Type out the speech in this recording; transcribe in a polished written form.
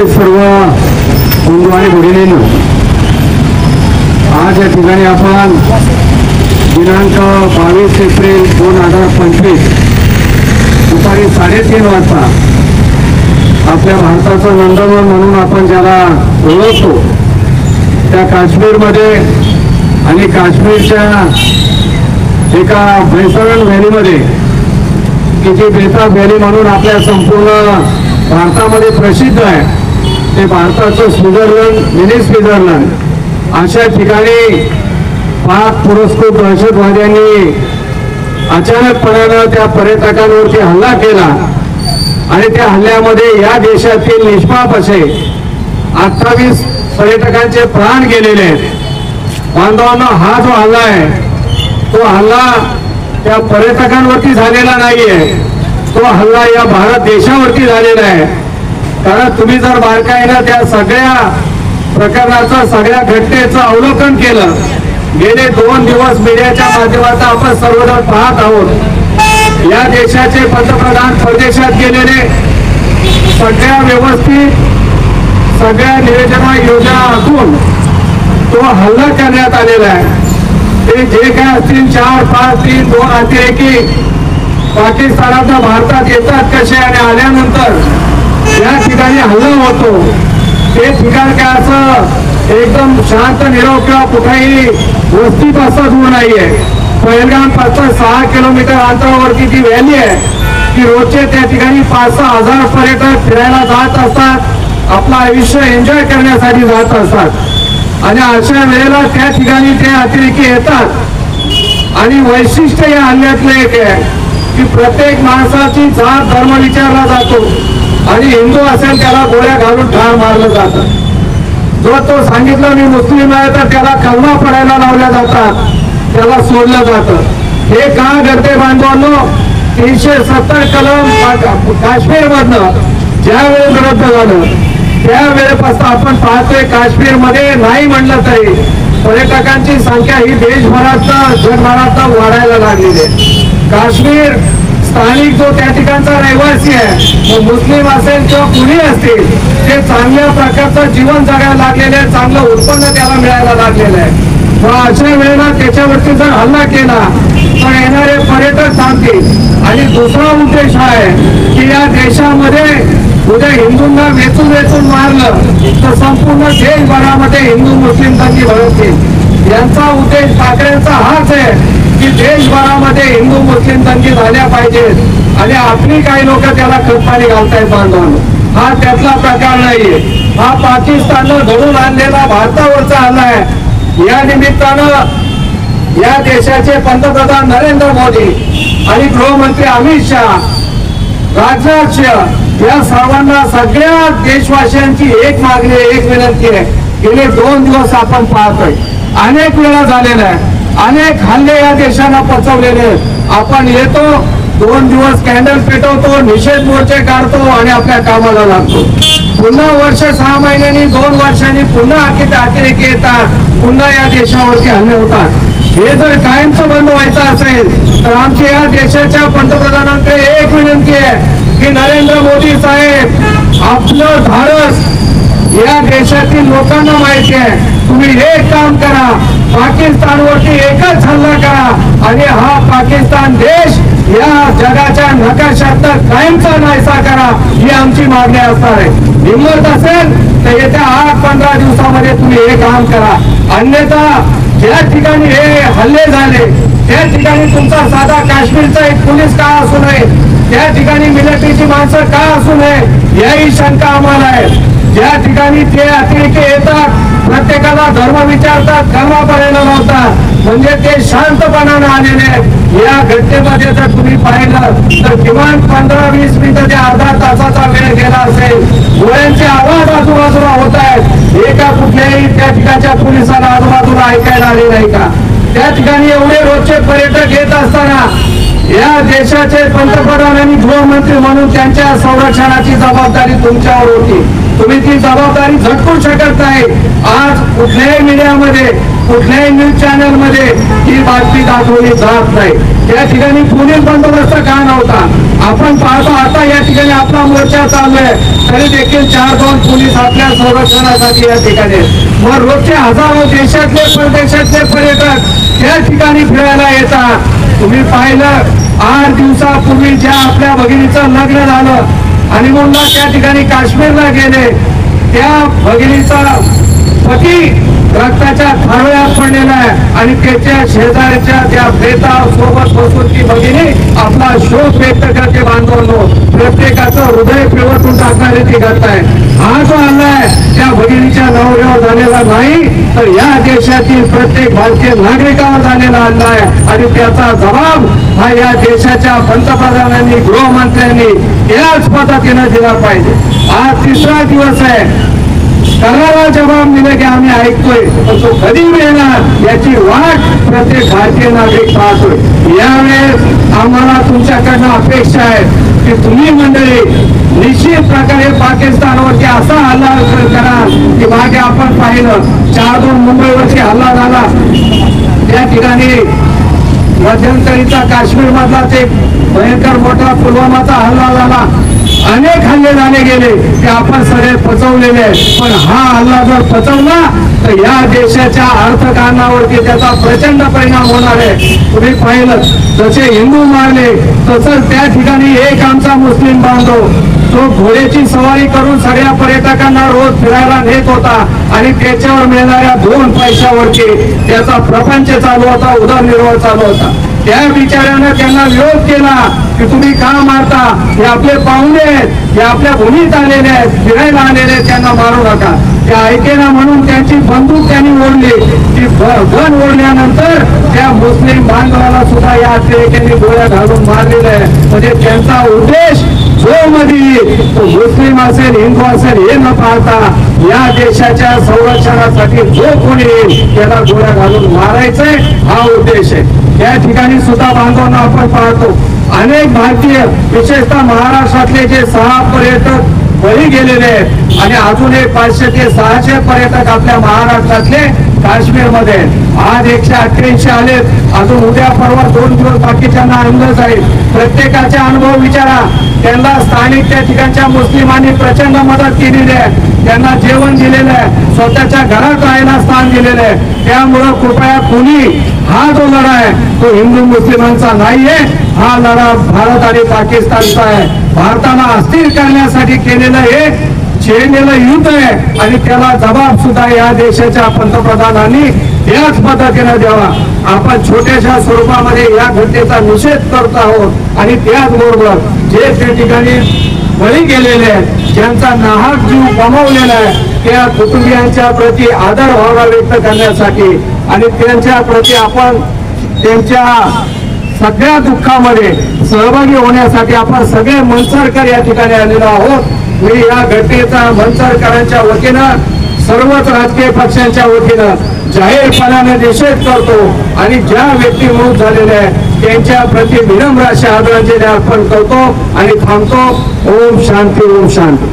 उपस्थित सर्व बंधू आणि भगिनींनो, आज या ठिकाणी आपण दिनांक 22 एप्रिल 2025 दुपारी 3:30 वाजता आपल्या भारताचं नंदनवन म्हणून आपण ज्याला ओळखतो त्या काश्मीरमध्ये आणि काश्मीरच्या एका भैसरण व्हॅलीमध्ये की जी बेताब व्हॅली म्हणून आपल्या संपूर्ण भारतामध्ये प्रसिद्ध आहे, ते भारताचं स्वित्झर्लंड, मिनी स्वित्झर्लंड अशा ठिकाणी पाक पुरस्कृत दहशतवाद्यांनी अचानकपणानं त्या पर्यटकांवरती हल्ला केला आणि त्या हल्ल्यामध्ये या देशातील निष्पाप असे 28 पर्यटकांचे प्राण गेलेले आहेत। बांधवांनो, हा जो हल्ला आहे तो हल्ला त्या पर्यटकांवरती झालेला नाहीये, तो हल्ला या भारत देशावरती झालेला आहे। कारण तुम्ही जर बारकाईनं त्या सगळ्या प्रकरणाचं, सगळ्या घटनेचं अवलोकन केलं, गेले 2 दिवस मीडियाच्या माध्यमातून आपण सर्वजण पाहत आहोत। या देशाचे पंतप्रधान परदेशात गेलेले, सगळ्या व्यवस्थित सगळ्या नियोजना योजना आखून तो हल्ला करण्यात आलेला आहे। ते जे काय असतील 4, 5, 3, 2 अतिरेकी पाकिस्तानातून भारतात येतात कसे आणि आल्यानंतर या ठिकाणी हल्ला होतो, ते ठिकाण काय असं एकदम शांत निरोप किंवा कुठेही वस्तीपासून दूर नाहीये। पहलगाम पासून 6 किलोमीटर अंतरावरती ती व्हॅली आहे की रोजचे त्या ठिकाणी 5-6 हजार पर्यटक फिरायला जात असतात, आपलं आयुष्य एन्जॉय करण्यासाठी जात असतात। आणि अशा वेळेला त्या ठिकाणी ते अतिरेकी येतात आणि वैशिष्ट्य या हल्ल्यातलं एक आहे की प्रत्येक माणसाची जात धर्म विचारला जातो आणि हिंदू असेल त्याला गोळ्या घालून ठार मारलं जातं। जो तो सांगितलं मी मुस्लिम आहे तर त्याला कलमा पडायला लावल्या जातात, त्याला सोडलं जातं। हे का घडते बांधवांनो? 370 कलम काश्मीरमधनं ज्यावेळी रद्द झालं त्यावेळेपासून आपण पाहतोय काश्मीरमध्ये नाही म्हणलं तरी पर्यटकांची संख्या ही देशभरात जगभरात वाढायला लागलेली आहे। काश्मीर स्थानिक जो त्या ठिकाणचा रहिवासी आहे, मुस्लिम असेल किंवा कुणी असतील, ते चांगल्या प्रकारचं जीवन जगायला लागलेले आहे, चांगलं उत्पन्न त्याला मिळायला लागलेलं आहे। अशा वेळेला त्याच्यावरती जर हल्ला केला तर येणारे पर्यटक थांबतील। आणि दुसरा उद्देश आहे की या देशामध्ये उद्या हिंदूंना वेचून वेचून मारलं तर संपूर्ण देशभरामध्ये हिंदू मुस्लिम दंगे भडकतील। यांचा उद्देश ठाकरेंचा हाच आहे की देशभरामध्ये हिंदू मुस्लिम दंगे झाल्या पाहिजेत आणि आपली काही लोक त्याला खतपाणी घालतायत बांधवांनो। हा त्यातला प्रकार नाहीये, हा पाकिस्ताननं घडून आणलेला भारतावरचा हल्ला आहे। या निमित्तानं या देशाचे पंतप्रधान नरेंद्र मोदी आणि गृहमंत्री अमित शहा, राजनाथ सिंह या सर्वांना, सगळ्या देशवासियांची एक मागणी, एक विनंती आहे। गेले 2 दिवस आपण पाहतोय, अनेक वेळा झालेला आहे, अनेक हल्ले या देशाला पचवलेले। आपण येतो 2 दिवस कॅन्डल पेटवतो, निषेध मोर्चे काढतो आणि आपल्या कामाला लागतो। पुन्हा वर्ष 6 महिन्यांनी 2 वर्षांनी पुन्हा अतिरेकी येतात, पुन्हा या देशावरती हल्ले होतात। हे जर कायमचं बंद व्हायचं असेल तर आमची या देशाच्या पंतप्रधानांकडे एक विनंती आहे की नरेंद्र मोदी साहेब, आपलं धाडस या देशातील लोकांना माहिती आहे, तुम्ही एक काम करा, पाकिस्तानवरती एकच हल्ला करा आणि हा पाकिस्तान देश या जगाच्या नकाशात कायमचा नाहीसा करा, ही आमची मागणी असणार आहे। हिंमत असेल तर येत्या 8-15 दिवसामध्ये तुम्ही हे काम करा, अन्यथा ज्या ठिकाणी हे हल्ले झाले त्या ठिकाणी तुमचा साधा काश्मीरचा एक पोलीस का असू नये, त्या ठिकाणी मिलिटरीची माणसं का असू नये, याही शंका आम्हाला आहे। ज्या ठिकाणी ते अतिरेकी येतात, प्रत्येकाला धर्म विचारतात, कलमा पडायला लावतात, म्हणजे ते शांतपणाने आलेले आहेत। या घटनेमध्ये जर तुम्ही पाहिलं तर किमान 15-20 मिनिटं ते अर्धा तासाचा वेळ गेला असेल। गोळ्यांचे आवाज आजूबाजूला होत आहेत, एका कुठल्याही त्या ठिकाणच्या पोलिसाला आजूबाजूला ऐकायला आले नाही का? त्या ठिकाणी एवढे रोजचे पर्यटक येत असताना या देशाचे पंतप्रधान आणि गृहमंत्री म्हणून त्यांच्या संरक्षणाची जबाबदारी तुमच्यावर होती। तुम्ही ती जबाबदारी झटकू शकत नाही. आज कुठल्याही मीडियामध्ये कुठल्याही न्यूज चॅनल मध्ये ही बातमी दाखवली जात नाही. त्या ठिकाणी पोलीस बंदोबस्त का नव्हता? आपण पाहतो आता या ठिकाणी आपला मोर्चा चालू आहे, तरी देखील 4-2 पोलीस आपल्या संरक्षणासाठी या ठिकाणी. मग रोजचे हजारो देशातले परदेशातले पर्यटक त्या ठिकाणी फिरायला येतात. तुम्ही पाहिलं 8 दिवसापूर्वी ज्या आपल्या भगिनीचं लग्न झालं आणि मुलगा त्या ठिकाणी काश्मीरला गेले, त्या भगिनीचा पती रक्ताच्या थारोळ्यात पडलेला आहे आणि त्याच्या शेजारच्या त्या प्रेता सोबत बसून ती भगिनी आपला शोक व्यक्त करते. बांधवांनो, प्रत्येकाचं हृदय पिळवटून टाकणारी ती घटना आहे. हा जो हल्ला आहे त्या भगिनीच्या नवऱ्यावर झालेला नाही, तर या देशातील प्रत्येक भारतीय नागरिकावर झालेला हल्ला आहे आणि त्याचा जबाब हा या देशाच्या पंतप्रधानांनी गृहमंत्र्यांनी याच पद्धतीने दिला पाहिजे. आज 3रा दिवस आहे. करारा जबाब दिले की आम्ही ऐकतोय, पण तो कधी मिळणार याची वाट प्रत्येक भारतीय नागरिक पाहतोय. यावेळेस आम्हाला तुमच्याकडनं अपेक्षा आहे की तुम्ही मंडळी निश्चित प्रकारे पाकिस्तानवरती असा हल्ला करा की मागे आपण पाहिलं 4-2 मुंबईवरती हल्ला झाला, त्या ठिकाणी मध्यंतरीचा काश्मीर मधला ते भयंकर मोठा पुलवामाचा हल्ला झाला. अनेक हल्ले झाले गेले ते आपण सगळे पचवलेले आहेत. पण हा हल्ला जर पचवला तर या देशाच्या अर्थकारणावरती त्याचा प्रचंड परिणाम होणार आहे. तुम्ही पाहिलं जसे हिंदू मारले तसंच त्या ठिकाणी एक आमचा मुस्लिम बांधव तो घोड्याची सवारी करून सगळ्या पर्यटकांना रोज फिरायला नेत होता आणि त्याच्यावर मिळणाऱ्या 2 पैशावरती त्याचा प्रपंच चालू होता, उदरनिर्वाह चालू होता. त्या बिचाऱ्यानं त्यांना विरोध केला की तुम्ही का मारता? हे आपले पाहुणे आहेत, हे आपल्या भूमीत आलेले आहेत, फिरायला आलेले आहेत, त्यांना मारू नका. त्या ऐकेना म्हणून त्यांची बंदूक त्यांनी ओढली. ती गन ओढल्यानंतर त्या मुस्लिम बांधवाला सुद्धा या अतिरेक्यांनी गोळ्या घालून मारलेलं आहे. म्हणजे त्यांचा उद्देश जो मध्ये तो मुस्लिम असेल हिंदू असेल हे न पाहता या देशाच्या संरक्षणासाठी जो कोणी येईल त्याला गोळ्या घालून मारायचंय हा उद्देश आहे. या ठिकाणी सुद्धा बांधवांना आपण पाहतो अनेक भारतीय विशेषतः महाराष्ट्रातले जे 6 पर्यटक बळी गेलेले आहेत आणि अजून एक 500 ते 600 पर्यटक आपल्या महाराष्ट्रातले काश्मीरमध्ये. आज 188 आलेत, अजून उद्या परवा 2 दिवस बाकीच्यांना अंदाज आहे. प्रत्येकाचे अनुभव विचारा. त्यांना स्थानिक त्या ठिकाणच्या मुस्लिमांनी प्रचंड मदत केलेली आहे, त्यांना जेवण दिलेलं आहे, स्वतःच्या घरात राहायला स्थान दिलेलं आहे. त्यामुळं कृपया कोणी हा जो लढा आहे तो हिंदू मुस्लिमांचा नाहीये, हा लढा भारत आणि पाकिस्तानचा आहे. भारताला अस्थिर करण्यासाठी केलेलं हे छेडलेलं युद्ध आहे आणि त्याला जबाब सुद्धा या देशाच्या पंतप्रधानांनी याच पद्धतीने द्यावा. आपण छोट्याशा स्वरूपामध्ये या घटनेचा निषेध करत आहोत आणि त्याचबरोबर जे त्या ठिकाणी बळी गेलेले आहेत, ज्यांचा नाहक जीव गमावलेला आहे, त्या कुटुंबियांच्या प्रती आदर भावना व्यक्त करण्यासाठी आणि त्यांच्या प्रती आपण त्यांच्या सगळ्या दुःखामध्ये सहभागी होण्यासाठी आपण सगळे मनसरकर या ठिकाणी आलेलो आहोत. मी या घटनेचा मनसरकरांच्या वतीनं सर्वच राजकीय पक्षांच्या वतीनं जाहीरपणाने निषेध करतो आणि ज्या व्यक्ती मृत झालेल्या आहेत त्यांच्या प्रति विनम्र अशी आदरांजली अर्पण करतो आणि थांबतो. ओम शांती, ओम शांती.